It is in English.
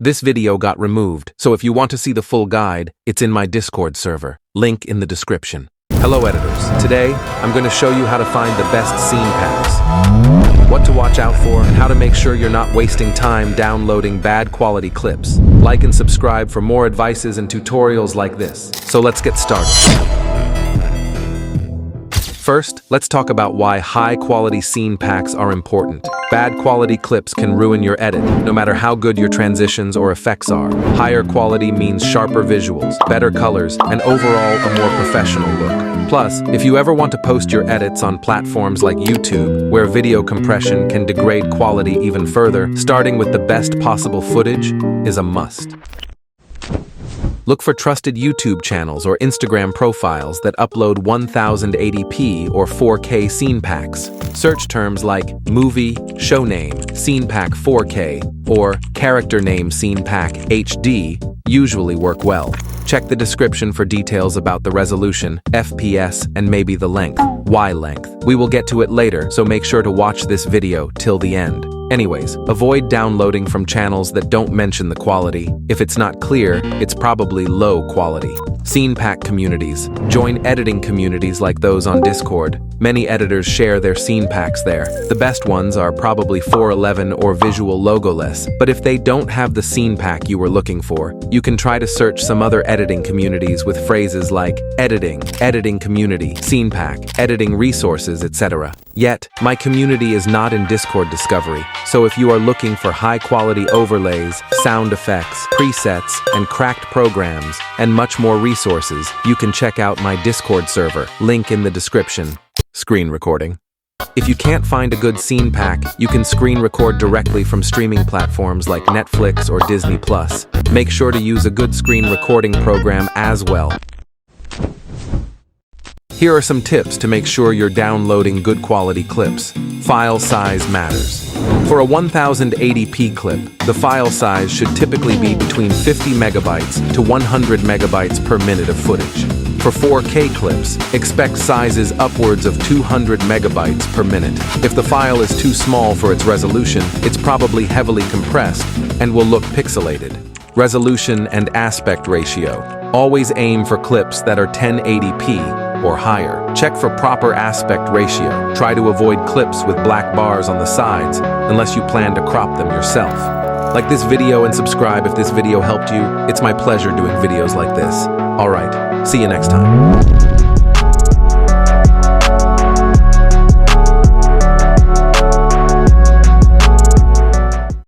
This video got removed, so if you want to see the full guide, it's in my Discord server. Link in the description. Hello editors. Today, I'm going to show you how to find the best scene packs, what to watch out for, and how to make sure you're not wasting time downloading bad quality clips. Like and subscribe for more advices and tutorials like this. So let's get started. First, let's talk about why high-quality scene packs are important. Bad quality clips can ruin your edit, no matter how good your transitions or effects are. Higher quality means sharper visuals, better colors, and overall a more professional look. Plus, if you ever want to post your edits on platforms like YouTube, where video compression can degrade quality even further, starting with the best possible footage is a must. Look for trusted YouTube channels or Instagram profiles that upload 1080p or 4K scene packs. Search terms like movie, show name, scene pack 4K, or character name scene pack HD usually work well. Check the description for details about the resolution, FPS, and maybe the length. Why length? We will get to it later, so make sure to watch this video till the end. Anyways, avoid downloading from channels that don't mention the quality. If it's not clear, it's probably low quality. Scene pack communities. Join editing communities like those on Discord. Many editors share their scene packs there. The best ones are probably 411 or visual logoless, but if they don't have the scene pack you were looking for, you can try to search some other editing communities with phrases like editing, editing community, scene pack, editing resources, etc. Yet, my community is not in Discord discovery, so if you are looking for high-quality overlays, sound effects, presets, and cracked programs, and much more resources, you can check out my Discord server, link in the description. Screen recording. If you can't find a good scene pack, you can screen record directly from streaming platforms like Netflix or Disney+. Make sure to use a good screen recording program as well. Here are some tips to make sure you're downloading good quality clips. File size matters. For a 1080p clip, the file size should typically be between 50 megabytes to 100 megabytes per minute of footage. For 4K clips, expect sizes upwards of 200 megabytes per minute. If the file is too small for its resolution, it's probably heavily compressed and will look pixelated. Resolution and aspect ratio. Always aim for clips that are 1080p or higher. Check for proper aspect ratio. Try to avoid clips with black bars on the sides, unless you plan to crop them yourself. Like this video and subscribe if this video helped you. It's my pleasure doing videos like this. Alright, see you next time.